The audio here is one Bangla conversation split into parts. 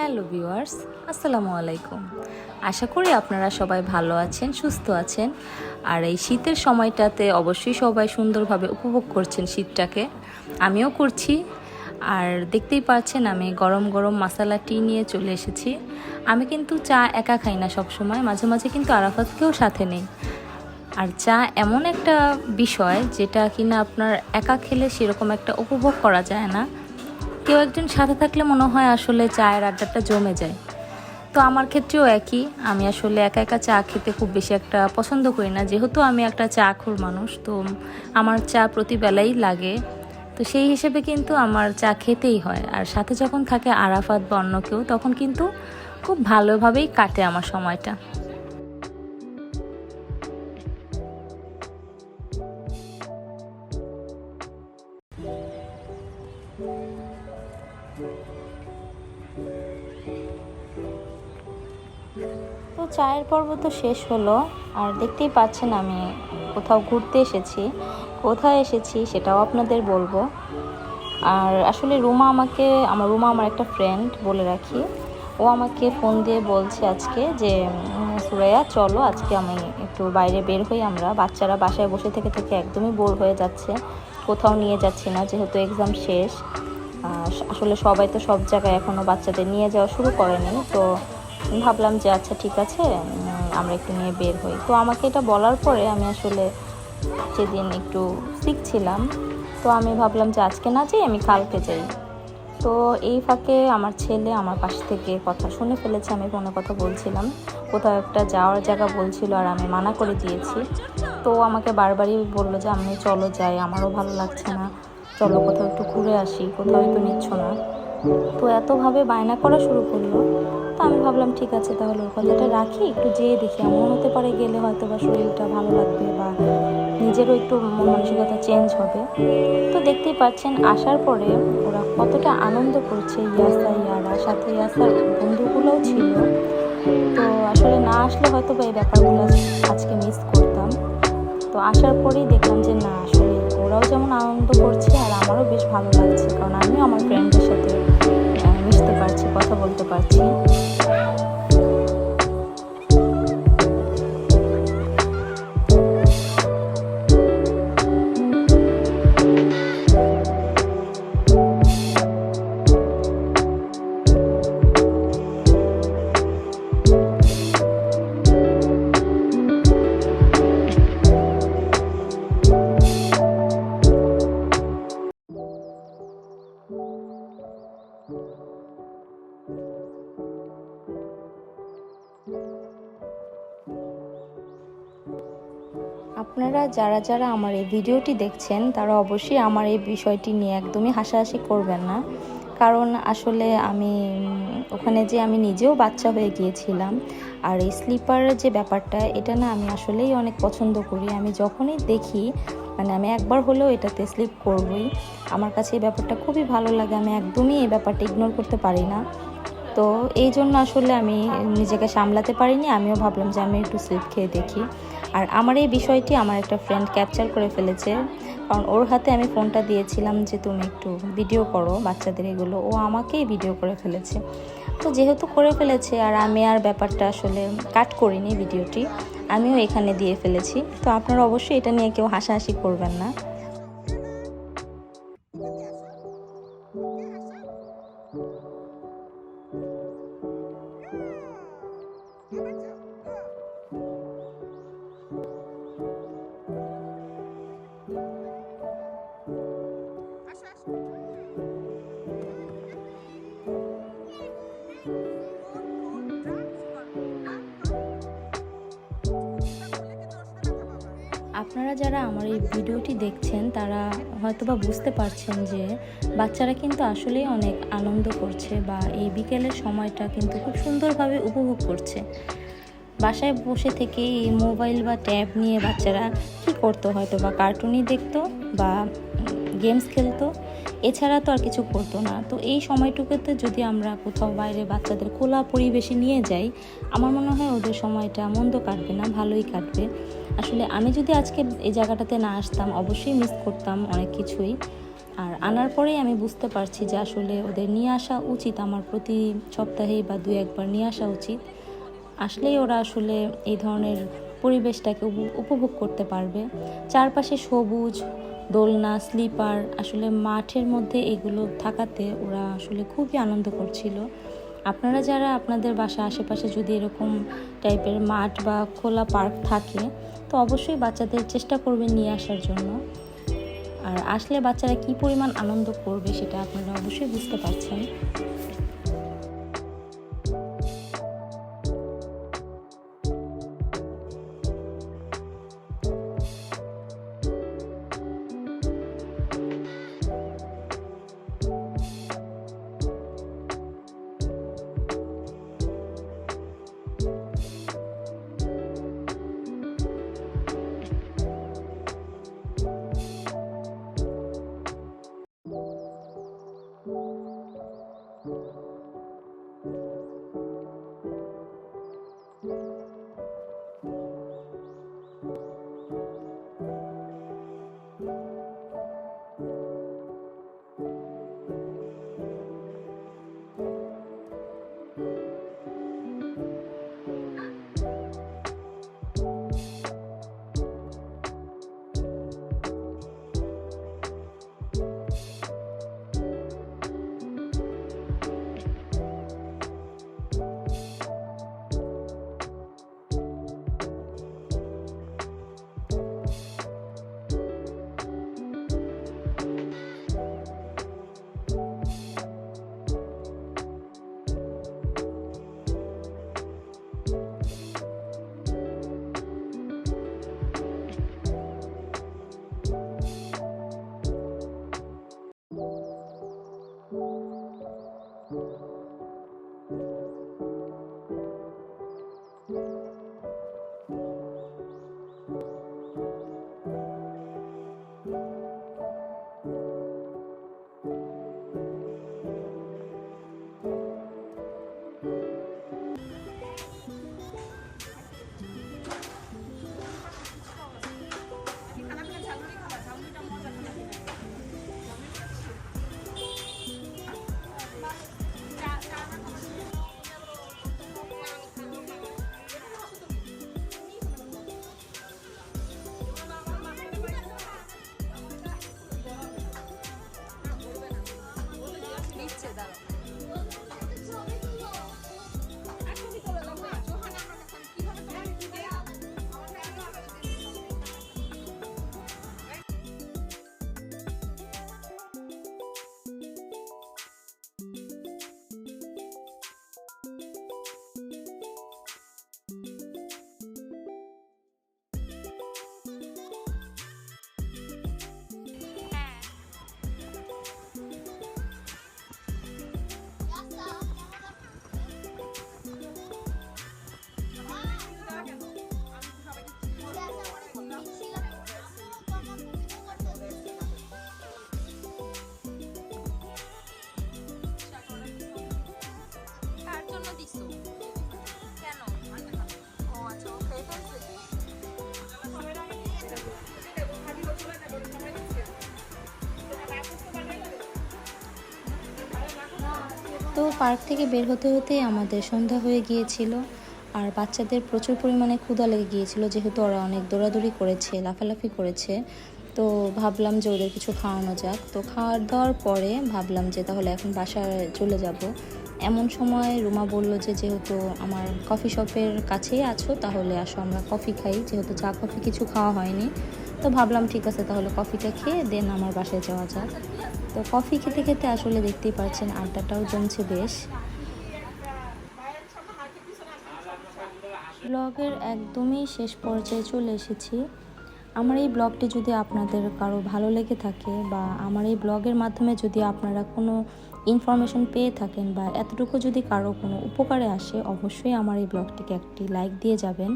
হ্যালো ভিউয়ার্স, আসসালামু আলাইকুম। আশা করি আপনারা সবাই ভালো আছেন, সুস্থ আছেন। আর এই শীতের সময়টাতে অবশ্যই সবাই সুন্দরভাবে উপভোগ করছেন শীতটাকে। আমিও করছি। আর দেখতেই পাচ্ছেন আমি গরম গরম মশালা টি নিয়ে চলে এসেছি। আমি কিন্তু চা একা খাই না সব সময়, মাঝে মাঝে কিন্তু আরাফাতকেও সাথে নেই। আর চা এমন একটা বিষয় যেটা কিনা আপনার একা খেলে সেরকম একটা উপভোগ করা যায় না, কেউ একজন সাথে থাকলে মনে হয় আসলে চায়ের আড্ডাটা জমে যায়। তো আমার ক্ষেত্রেও একই, আমি আসলে একা একা চা খেতে খুব বেশি একটা পছন্দ করি না, যেহেতু আমি একটা চাখোর মানুষ। তো আমার চা প্রতিবেলাই লাগে, তো সেই হিসেবে কিন্তু আমার চা খেতেই হয়। আর সাথে যখন থাকে আরাফাত বা অন্য কেউ, তখন কিন্তু খুব ভালোভাবেই কাটে আমার সময়টা। তো চায়ের পর্ব তো শেষ হলো, আর দেখতেই পাচ্ছেন আমি কোথাও ঘুরতে এসেছি। কোথায় এসেছি সেটাও আপনাদের বলবো। আর আসলে রুমা আমার একটা ফ্রেন্ড বলে রাখি, ও আমাকে ফোন দিয়ে বলছে আজকে যে সুরাইয়া চলো আজকে আমি একটু বাইরে বের হই, আমরা বাচ্চারা বাসায় বসে থেকে থেকে একদমই বোর হয়ে যাচ্ছে, কোথাও নিয়ে যাচ্ছি না যেহেতু এক্সাম শেষ। আসলে সবাই তো সব জায়গায় এখনও বাচ্চাদের নিয়ে যাওয়া শুরু করেনি, তো ভাবলাম যে আচ্ছা ঠিক আছে, আমরা একটু নিয়ে বের হই। তো আমাকে এটা বলার পরে আমি আসলে সেদিন একটু শিখছিলাম, তো আমি ভাবলাম যে আজকে না যাই, আমি কালকে যাই। তো এই ফাঁকে আমার ছেলে আমার পাশ থেকে কথা শুনে ফেলেছে, আমি ফোনে কথা বলছিলাম, কোথাও একটা যাওয়ার জায়গা বলছিল আর আমি মানা করে দিয়েছি। তো আমাকে বারবারই বললো যে আমি চলো যাই, আমারও ভালো লাগছে না, চলো কোথাও একটু ঘুরে আসি, কোথাও তো নিচ্ছ না। তো এতভাবে বায়না করা শুরু করলো। তো আমি ভাবলাম ঠিক আছে, তাহলে ওর কথাটা রাখি, একটু যেয়ে দেখি, এমন হতে পারে গেলে হয়তো বা শরীরটা ভালো লাগবে বা নিজেরও একটু মন মানসিকতা চেঞ্জ হবে। তো দেখতেই পাচ্ছেন আসার পরে ওরা কতটা আনন্দ করছে, ইয়াসা ইয়ারা সাথে ইয়াসার বন্ধুগুলোও ছিল। তো আসলে না আসলে হয়তো বা এই ব্যাপারগুলো আজকে মিস করতাম। তো আসার পরেই দেখলাম যে না, আসলে ওরাও যেমন আনন্দ করছে আর আমারও বেশ ভালো লাগছে, কারণ আমিও আমার ফ্রেন্ডদের সাথে মিশতে পারছি, কথা বলতে পারছি। আপনারা যারা যারা আমার এই ভিডিওটি দেখছেন তারা অবশ্যই আমার এই বিষয়টি নিয়ে একদমই হাসাহাসি করবেন না, কারণ আসলে আমি ওখানে যে আমি নিজেও বাচ্চা হয়ে গিয়েছিলাম। আর এই স্লিপারের যে ব্যাপারটা, এটা না আমি আসলেই অনেক পছন্দ করি। আমি যখনই দেখি, মানে আমি একবার হলেও এটাতে স্লিপ করবই। আমার কাছে এই ব্যাপারটা খুবই ভালো লাগে, আমি একদমই এই ব্যাপারটা ইগনোর করতে পারি না। তো এই জন্য আসলে আমি নিজেকে সামলাতে পারিনি, আমিও ভাবলাম যে আমি একটু স্লিপ খেয়ে দেখি। আর আমার এই বিষয়টি আমার একটা ফ্রেন্ড ক্যাপচার করে ফেলেছে, কারণ ওর হাতে আমি ফোনটা দিয়েছিলাম যে তুমি একটু ভিডিও করো বাচ্চাদের এগুলো, ও আমাকেই ভিডিও করে ফেলেছে। তো যেহেতু করে ফেলেছে আর আমি আর ব্যাপারটা আসলে কাট করিনি ভিডিওটি, আমিও এখানে দিয়ে ফেলেছি। তো আপনারা অবশ্যই এটা নিয়ে কেউ হাসাহাসি করবেন না। আপনারা যারা আমার এই ভিডিওটি দেখছেন তারা হয়তোবা বুঝতে পারছেন যে বাচ্চারা কিন্তু আসলেই অনেক আনন্দ করছে, বা এই বিকেলের সময়টা কিন্তু খুব সুন্দরভাবে উপভোগ করছে। বাসায় বসে থেকে এই মোবাইল বা ট্যাব নিয়ে বাচ্চারা কি করতো, হয়তো বা কার্টুনই দেখতো বা গেমস খেলতো, এছাড়া তো আর কিছু করতো না। তো এই সময়টুকুতে যদি আমরা কোথাও বাইরে বাচ্চাদের খোলা পরিবেশে নিয়ে যাই, আমার মনে হয় ওদের সময়টা মন্দ কাটবে না, ভালোই কাটবে। আসলে আমি যদি আজকে এই জায়গাটাতে না আসতাম অবশ্যই মিস করতাম অনেক কিছুই। আর আনার পরেই আমি বুঝতে পারছি যে আসলে ওদের নিয়ে আসা উচিত, আমার প্রতি সপ্তাহেই বা 2-1 বার নিয়ে আসা উচিত। আসলেই ওরা আসলে এই ধরনের পরিবেশটাকে উপভোগ করতে পারবে। চারপাশে সবুজ, দোলনা, স্লিপার, আসলে মাঠের মধ্যে এগুলো থাকাতে ওরা আসলে খুবই আনন্দ করছিল। আপনারা যারা আপনাদের বাসা আশেপাশে যদি এরকম টাইপের মাঠ বা খোলা পার্ক থাকে, তো অবশ্যই বাচ্চাদের চেষ্টা করবেন নিয়ে আসার জন্য। আর আসলে বাচ্চারা কি পরিমাণ আনন্দ করবে সেটা আপনারা অবশ্যই বুঝতে পারছেন। তো পার্ক থেকে বের হতে হতেই আমাদের সন্ধ্যা হয়ে গিয়েছিল। আর বাচ্চাদের প্রচুর পরিমাণে ক্ষুধা লেগে গিয়েছিল, যেহেতু ওরা অনেক দৌড়াদৌড়ি করেছে, লাফালাফি করেছে। তো ভাবলাম যে ওদের কিছু খাওয়ানো যাক। তো খাওয়ার দাওয়ার পরে ভাবলাম যে তাহলে এখন বাসায় চলে যাব। এমন সময় রুমা বলল যে যেহেতু আমার কফি শপের কাছেই আছো, তাহলে আসো আমরা কফি খাই, যেহেতু চা কফি কিছু খাওয়া হয়নি। তো ভাবলাম ঠিক আছে, তাহলে কফিটা খেয়ে দেন আমার বাসায় যাওয়া যাক। তো কফি খেতে খেতে আসলে দেখতেই পাচ্ছেন আড্ডাটাও জমছে বেশ। ব্লগের একদমই শেষ পর্যায়ে চলে এসেছি। আমার এই ব্লগটি যদি আপনাদের কারো ভালো লেগে থাকে, বা আমার এই ব্লগের মাধ্যমে যদি আপনারা কোনো ইনফরমেশন পেয়ে থাকেন, বা এতটুকু যদি কারো কোনো উপকারে আসে, অবশ্যই আমার এই ব্লগটিকে একটি লাইক দিয়ে যাবেন।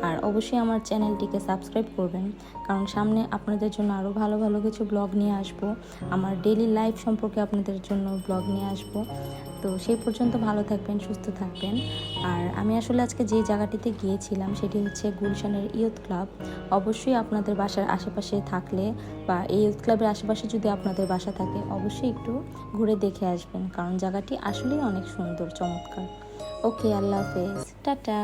আর অবশ্যই আমার চ্যানেলটিকে সাবস্ক্রাইব করবেন, কারণ সামনে আপনাদের জন্য আরও ভালো ভালো কিছু ব্লগ নিয়ে আসব। আমার ডেইলি লাইফ সম্পর্কে আপনাদের জন্য ব্লগ নিয়ে আসব। তো সেই পর্যন্ত ভালো থাকবেন, সুস্থ থাকবেন। আর আমি আসলে আজকে যে জায়গাটিতে গিয়েছিলাম সেটি হচ্ছে গুলশানের ইয়ুথ ক্লাব। অবশ্যই আপনাদের বাসার আশেপাশে থাকলে বা এই ইয়ুথ ক্লাবের আশেপাশে যদি আপনাদের বাসা থাকে অবশ্যই একটু ঘুরে দেখে আসবেন, কারণ জায়গাটি আসলেই অনেক সুন্দর, চমৎকার। ওকে, আল্লাহ হাফেজ, টাটা।